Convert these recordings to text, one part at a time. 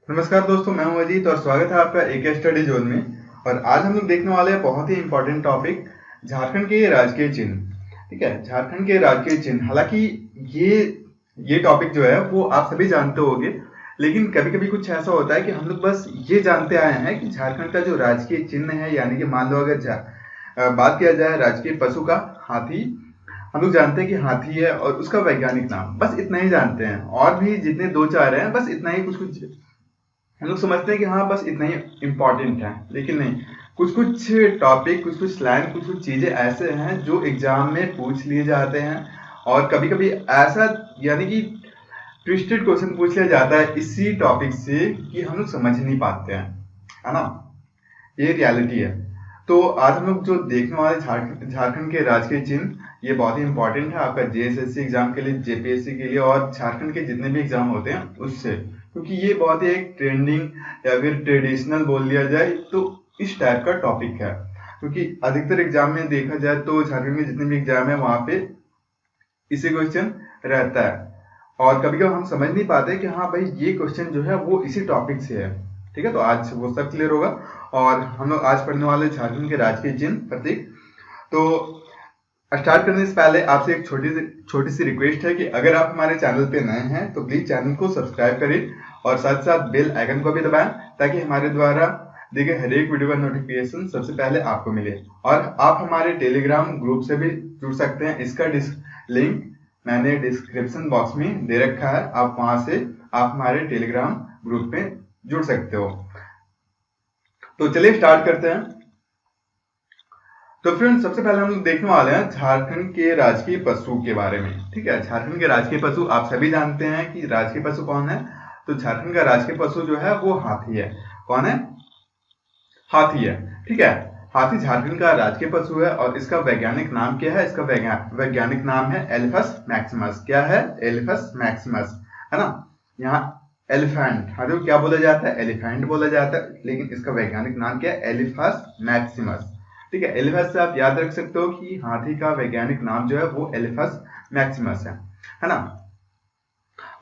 नमस्कार दोस्तों, मैं हूं अजीत और स्वागत है आपका एक स्टडी जोन में। और आज हम लोग देखने वाले हैं बहुत ही इंपॉर्टेंट टॉपिक, झारखंड के राजकीय चिन्ह। ठीक है, झारखंड के राजकीय चिन्ह। हालांकि ये टॉपिक जो है वो आप सभी जानते होंगे, लेकिन कभी कभी कुछ ऐसा होता है कि हम लोग बस ये जानते आए हैं कि झारखंड का जो राजकीय चिन्ह है, यानी कि मान लो अगर बात किया जाए राजकीय पशु का, हाथी। हम लोग जानते हैं कि हाथी है और उसका वैज्ञानिक नाम, बस इतना ही जानते हैं। और भी जितने दो चार हैं, बस इतना ही कुछ कुछ हम लोग समझते हैं कि हाँ बस इतना ही इम्पोर्टेंट है, लेकिन नहीं। कुछ कुछ टॉपिक, कुछ कुछ स्लैंग, कुछ कुछ चीजें ऐसे हैं जो एग्जाम में पूछ लिए जाते हैं। और कभी कभी ऐसा, यानी कि ट्विस्टेड क्वेश्चन पूछ लिया जाता है इसी टॉपिक से कि हम लोग समझ नहीं पाते हैं, है ना। ये रियलिटी है। तो आज हम लोग जो देखने वाले झारखंड के राजकीय चिन्ह, ये बहुत ही इंपॉर्टेंट है आपका जेएसएससी एग्जाम के लिए, जेपीएससी के लिए और झारखंड के जितने भी एग्जाम होते हैं उससे। क्योंकि ये बहुत ही एक ट्रेंडिंग या फिर ट्रेडिशनल बोल लिया जाए तो इस टाइप का टॉपिक है। क्योंकि अधिकतर एग्जाम में देखा जाए तो झारखंड में जितने भी एग्जाम है वहां पे इसी क्वेश्चन रहता है। और कभी कभी हम समझ नहीं पाते कि हाँ भाई ये क्वेश्चन जो है वो इसी टॉपिक से है। ठीक है, तो आज वो सब क्लियर होगा। और हम लोग आज पढ़ने वाले झारखंड के राजकीय चिन्ह प्रतीक। तो स्टार्ट करने से पहले आपसे एक छोटी सी रिक्वेस्ट है कि अगर आप हमारे चैनल पे नए हैं तो प्लीज चैनल को सब्सक्राइब करें और साथ साथ बेल आइकन को भी दबाएं, ताकि हमारे द्वारा दी गई हर एक वीडियो का नोटिफिकेशन सबसे पहले आपको मिले। और आप हमारे टेलीग्राम ग्रुप से भी जुड़ सकते हैं, इसका लिंक मैंने डिस्क्रिप्शन बॉक्स में दे रखा है। आप वहां से आप हमारे टेलीग्राम ग्रुप में जुड़ सकते हो। तो चलिए स्टार्ट करते हैं। तो फ्रेंड्स, सबसे पहले हम लोग देखने वाले हैं झारखंड के राजकीय पशु के बारे में। ठीक है, झारखंड के राजकीय पशु आप सभी जानते हैं कि राजकीय पशु कौन है। तो झारखंड का राजकीय पशु जो है वो हाथी है। कौन है? हाथी है। ठीक है, हाथी झारखंड का राजकीय पशु है और इसका वैज्ञानिक नाम क्या है? इसका वैज्ञानिक नाम है एलिफस मैक्सिमस। क्या है? एलिफस मैक्सिमस, है ना। यहाँ एलिफेंट, हाँ जो क्या बोला जाता है? एलिफेंट बोला जाता है, लेकिन इसका वैज्ञानिक नाम क्या है? Elephas maximus. ठीक है, एलिफस से आप याद रख सकते हो कि हाथी का वैज्ञानिक नाम जो है वो एलिफस मैक्सिमस है ना।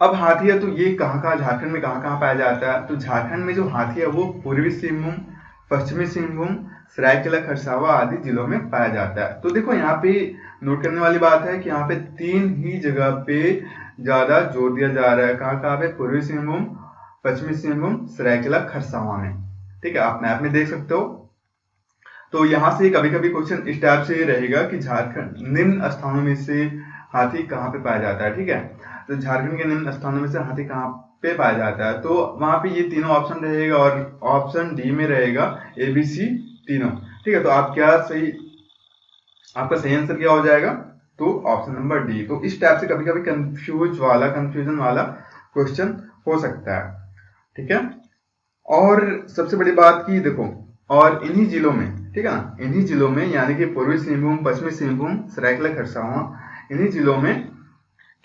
अब हाथी है तो ये कहाँ झारखंड में कहाँ पाया जाता है? तो झारखंड में जो हाथी है वो पूर्वी सिंहभूम, पश्चिमी सिंहभूम, सरायकेला खरसावा आदि जिलों में पाया जाता है। तो देखो यहाँ पे नोट करने वाली बात है कि यहाँ पे तीन ही जगह पे ज्यादा जोर दिया जा रहा है। कहाँ पे? पूर्वी सिंहभूम, पश्चिमी सिंहभूम, सरायकेला खरसावा में। ठीक है, आप मैप में देख सकते हो। तो यहाँ से कभी कभी क्वेश्चन इस टाइप से रहेगा कि झारखंड निम्न स्थानों में से हाथी कहाँ पे पाया जाता है। ठीक है, तो झारखंड के निम्न स्थानों में से हाथी कहाँ पे पाया जाता है? तो वहां पे ये तीनों ऑप्शन रहेगा और ऑप्शन डी में रहेगा ABC तीनों। ठीक है, तो आपका सही आंसर क्या हो जाएगा? तो ऑप्शन नंबर डी। तो इस टाइप से कभी कभी कंफ्यूजन वाला क्वेश्चन हो सकता है। ठीक है, और सबसे बड़ी बात की देखो, और इन्हीं जिलों में, ठीक है ना, इन्हीं जिलों में यानी कि पूर्वी सिंहभूम, पश्चिमी सिंहभूम, सरायकेला खरसावां, इन्हीं जिलों में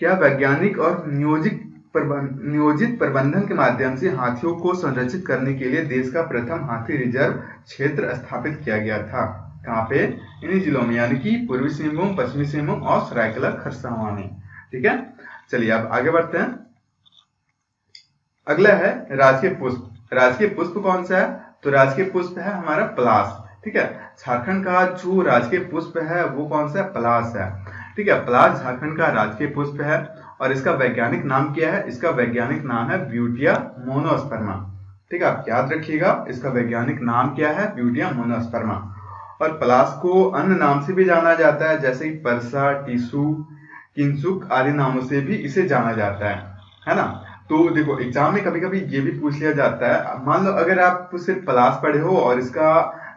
क्या वैज्ञानिक और नियोजित प्रबंधन के माध्यम से हाथियों को संरक्षित करने के लिए देश का प्रथम हाथी रिजर्व क्षेत्र स्थापित किया गया था। कहाँ पे? इन्हीं जिलों में, यानी कि पूर्वी सिंहभूम, पश्चिमी सिंहभूम और सरायकेला खरसावां में। ठीक है, चलिए अब आगे बढ़ते हैं। अगला है राजकीय पुष्प। राजकीय पुष्प कौन सा है? तो राजकीय पुष्प है हमारा पलाश। ठीक है, झारखंड का जो राजकीय पुष्प है वो कौन सा है? पलाश है। ठीक है, पलाश झारखंड का राजकीय पुष्प है और इसका वैज्ञानिक नाम क्या है? इसका वैज्ञानिक नाम है ब्यूटिया मोनोस्पर्मा। ठीक है, आप याद रखिएगा, इसका वैज्ञानिक नाम क्या है? Butea monosperma. और पलाश को अन्य नाम से भी जाना जाता है, जैसे परसा, टीसू, किंसुक आदि नामों से भी इसे जाना जाता है ना। तो देखो एग्जाम में कभी कभी ये भी पूछ लिया जाता है, मान लो अगर आप सिर्फ पलाश पढ़े हो और इसका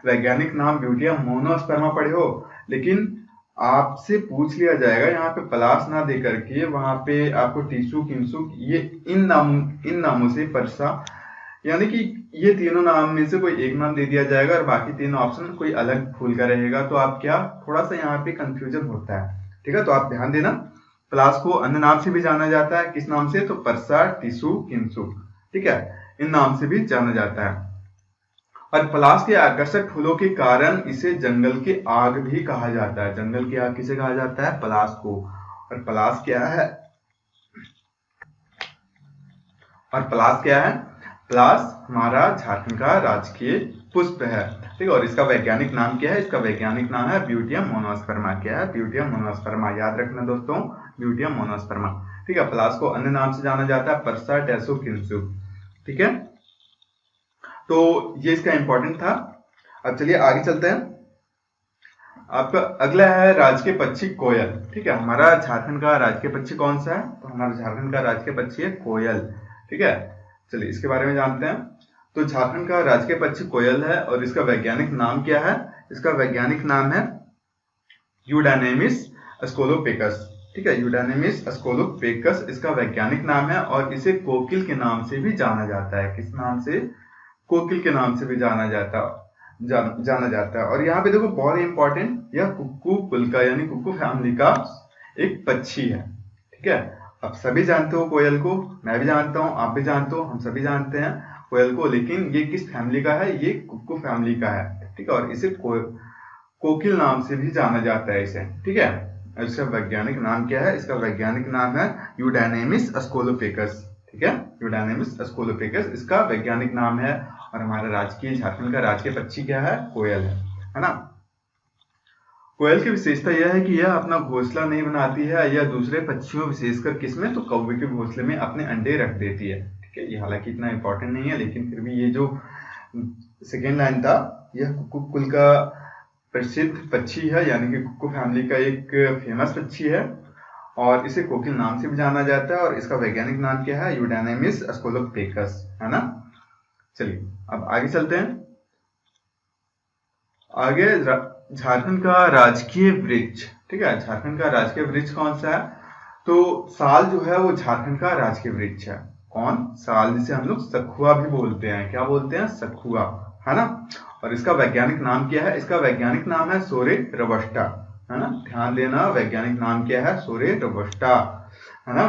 वैज्ञानिक नाम ब्यूटिया मोनोस्पर्मा पढ़े हो, लेकिन आपसे पूछ लिया जाएगा यहाँ पे पलाश ना दे करके वहां पे आपको टीसू, किंसुक, ये इन नामों से परसा, यानी कि ये तीनों नाम में से कोई एक नाम दे दिया जाएगा और बाकी तीनों ऑप्शन कोई अलग फूल का रहेगा। तो आप क्या, थोड़ा सा यहाँ पे कंफ्यूजन होता है। ठीक है, तो आप ध्यान देना, पलाश को अन्य नाम से भी जाना जाता है। किस नाम से? तो परसा, टीसू, किंसुक। ठीक है, इन नाम से भी जाना जाता है। और पलाश के आकर्षक फूलों के कारण इसे जंगल की आग भी कहा जाता है। जंगल की आग किसे कहा जाता है? पलाश को। और पलाश क्या है? पलाश हमारा झारखंड का राजकीय पुष्प है, ठीक है। और इसका वैज्ञानिक नाम क्या है? इसका वैज्ञानिक नाम है ब्यूटियम मोनोस्पर्मा। क्या है? ब्यूटियम मोनोस्पर्मा। याद रखना दोस्तों, ब्यूटियम मोनोस्पर्मा, ठीक है। पलाश को अन्य नाम से जाना जाता है, पर्सा टेसोकिन्सु, ठीक है। तो ये इसका इंपॉर्टेंट था। अब चलिए आगे चलते हैं। आपका अगला है राजकीय पक्षी कोयल, ठीक है। हमारा झारखंड का राजकीय पक्षी कौन सा है? तो हमारा झारखंड का राजकीय पक्षी है कोयल, ठीक है। चलिए इसके बारे में जानते हैं। तो झारखंड का राजकीय पक्षी कोयल है और इसका वैज्ञानिक नाम क्या है? इसका वैज्ञानिक नाम है यूडाइनेमिस अस्कोलोपेकस, ठीक है। यूडाइनेमिस अस्कोलोपेकस इसका वैज्ञानिक नाम है और इसे कोकिल के नाम से भी जाना जाता है। किस नाम से? कोकिल के नाम से भी जाना जाता है। और यहाँ पे देखो बहुत ही इंपॉर्टेंट, यह कुक्कू कुल का यानी कुक्कू फैमिली का एक पक्षी है, ठीक है। अब सभी जानते हो कोयल को, मैं भी जानता हूँ, आप भी जानते हो, हम सभी जानते हैं कोयल को, लेकिन ये किस फैमिली का है? ये कुक्कू फैमिली का है, ठीक है। और इसे कोकिल नाम से भी जाना जाता है इसे, ठीक है। इसका वैज्ञानिक नाम क्या है? इसका वैज्ञानिक नाम है यूडाइनेमिस अस्कोलोपेकस, ठीक है। यूडाइनेमिस अस्कोलोपेकस इसका वैज्ञानिक नाम है। और हमारा राजकीय झारखंड का राजकीय पक्षी क्या है? कोयल है ना। कोयल की विशेषता यह है कि यह अपना घोंसला नहीं बनाती है, यह दूसरे पक्षियों विशेषकर किसमें? तो कौवे के घोंसले में अपने अंडे रख देती है, ठीक है। ये हालांकि इतना इंपॉर्टेंट नहीं है, लेकिन फिर भी ये जो सेकेंड लाइन था, यह कुक्कू कुल का प्रसिद्ध पक्षी है, यानी कि कुक्कू फैमिली का एक फेमस पक्षी है और इसे कोकिल नाम से भी जाना जाता है। और इसका वैज्ञानिक नाम क्या है? यूडाइनेमिस अस्कोलोपेकस, है ना। चलिए अब आगे चलते हैं। आगे झारखंड का राजकीय वृक्ष, ठीक है। झारखंड का राजकीय वृक्ष कौन सा है? तो साल जो है वो झारखंड का राजकीय वृक्ष है। कौन? साल, जिसे हम लोग सखुआ भी बोलते हैं। क्या बोलते हैं? सखुआ, है ना। और इसका वैज्ञानिक नाम क्या है? इसका वैज्ञानिक नाम है सोरे रोबस्टा, है ना। ध्यान देना, वैज्ञानिक नाम क्या है? सोरे रोबस्टा, है ना।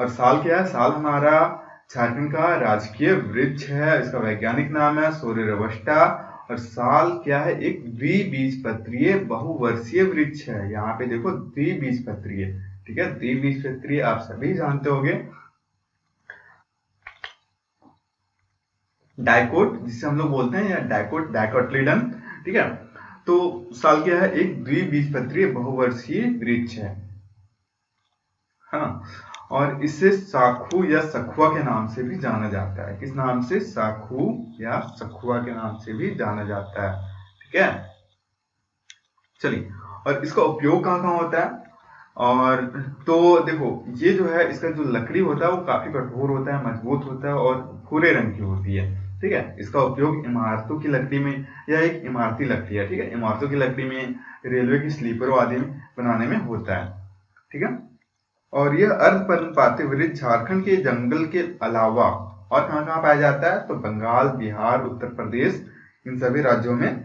और साल क्या है? साल हमारा झारखंड का राजकीय वृक्ष है, इसका वैज्ञानिक नाम है सोरे रोबस्टा। और साल क्या है? एक द्विबीजपत्रीय बहुवर्षीय वृक्ष है। यहाँ पे देखो द्विबीजपत्रीय, ठीक है। द्विबीजपत्रीय आप सभी जानते होंगे। डाइकोट जिसे हम लोग बोलते हैं, या डाइकोट, डाइकोटिलीडन, ठीक है। तो साल क्या है? एक द्विबीजपत्रीय बहुवर्षीय वृक्ष है ना। और इसे साखू या सखुआ के नाम से भी जाना जाता है। किस नाम से? साखू या सखुआ के नाम से भी जाना जाता है, ठीक है। चलिए, और इसका उपयोग कहाँ कहाँ होता है? और तो देखो, ये जो है इसका जो लकड़ी होता है वो काफी कठोर होता है, मजबूत होता है और भूरे रंग की होती है, ठीक है। इसका उपयोग इमारतों की लकड़ी में, यह एक इमारती लकड़ी है, ठीक है। इमारतों की लकड़ी में, रेलवे की स्लीपरों आदि बनाने में होता है, ठीक है। और यह अर्धपर्णपाती वृक्ष झारखंड के जंगल के अलावा और कहाँ कहाँ पाया जाता है? तो बंगाल, बिहार, उत्तर प्रदेश, इन सभी राज्यों में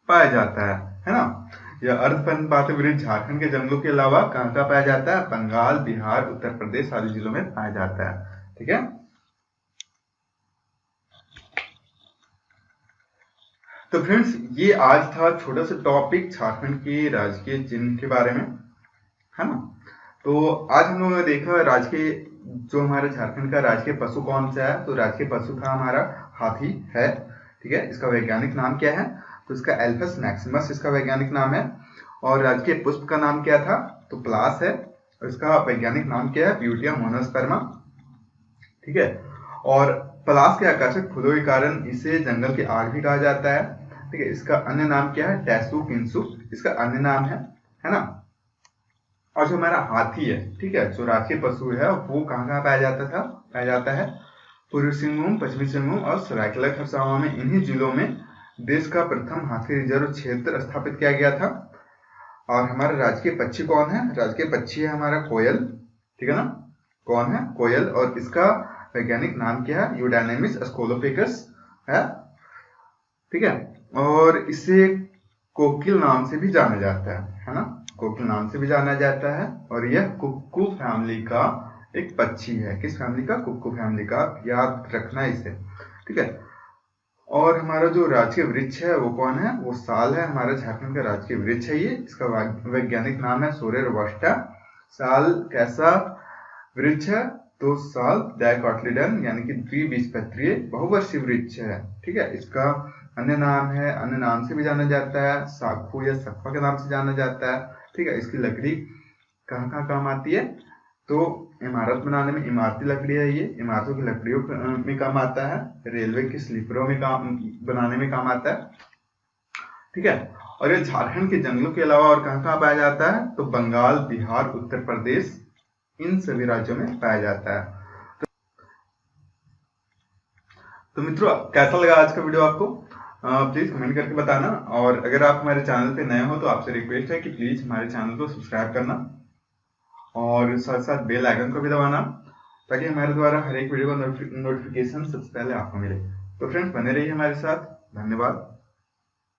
पाया जाता है ना। यह अर्धपर्णपाती वृक्ष झारखंड के जंगलों के अलावा कहाँ कहाँ पाया जाता है? बंगाल, बिहार, उत्तर प्रदेश आदि जिलों में पाया जाता है, ठीक है। तो फ्रेंड्स, ये आज था छोटा सा टॉपिक झारखंड के राजकीय चिन्ह के बारे में, है ना। तो आज हम लोगों ने देखा राजकीय, जो हमारे झारखंड का राजकीय पशु कौन सा है? तो राजकीय पशु था हमारा हाथी है, ठीक है। इसका वैज्ञानिक नाम क्या है? तो इसका एल्फस मैक्सिमस इसका वैज्ञानिक नाम है। और राजकीय पुष्प का नाम क्या था? तो पलाश है। और इसका वैज्ञानिक नाम क्या है? ब्यूटियम मोनोस्पर्मा, ठीक है। और पलाश के आकर्षक फूलों के कारण इसे जंगल की आग भी कहा जाता है, ठीक है। इसका अन्य नाम क्या है? टेसुकिन्सु इसका अन्य नाम है ना। और जो हमारा हाथी है, ठीक है, जो राजकीय पशु है, वो कहाँ कहाँ पाया जाता है? पूर्वी सिंहभूम, पश्चिमी सिंहभूम और सरायकेला खरसावां में। इन्हीं जिलों में देश का प्रथम हाथी रिजर्व क्षेत्र स्थापित किया गया था। और हमारा राजकीय पक्षी कौन है? राजकीय पक्षी है हमारा कोयल, ठीक है ना। कौन है? कोयल। और इसका वैज्ञानिक नाम क्या है? यूडाइनेमिस अस्कोलोपेकस है, ठीक है। और इसे कोकिल नाम से भी जाना जाता है ना। कोकिल नाम से भी जाना जाता है। और यह कुक्कू फैमिली का एक पक्षी है। किस फैमिली का? कुक्कू फैमिली का, याद रखना इसे, ठीक है। और हमारा जो राजकीय वृक्ष है वो कौन है? वो साल है, हमारा झारखंड का राजकीय वृक्ष है ये। इसका वैज्ञानिक नाम है सोरे रोबस्टा। साल कैसा वृक्ष है? तो साल डाइकोटिलीडन यानी कि द्विबीजपत्रीय बहुवर्षीय वृक्ष है। ठीक है, इसका अन्य नाम है, अन्य नाम से भी जाना जाता है, साखू या सखुआ के नाम से जाना जाता है। ठीक है, इसकी लकड़ी कहाँ कहाँ काम आती है, तो इमारत बनाने में इमारती लकड़ी है, ये इमारतों की लकड़ियों में काम आता है, रेलवे की स्लीपरों में काम बनाने में काम आता है। ठीक है, और ये झारखंड के जंगलों के अलावा और कहाँ कहाँ पाया जाता है, तो बंगाल, बिहार, उत्तर प्रदेश, इन सभी राज्यों में पाया जाता है। तो मित्रों, कैसा लगा आज का वीडियो आपको? प्लीज कमेंट करके बताना, और अगर आप हमारे चैनल पे नए हो तो आपसे रिक्वेस्ट है कि प्लीज हमारे चैनल को सब्सक्राइब करना और साथ साथ बेल आइकन को भी दबाना, ताकि हमारे द्वारा हर एक वीडियो का नोटिफिकेशन सबसे पहले आपको मिले। तो फ्रेंड्स, बने रहिए हमारे साथ। धन्यवाद।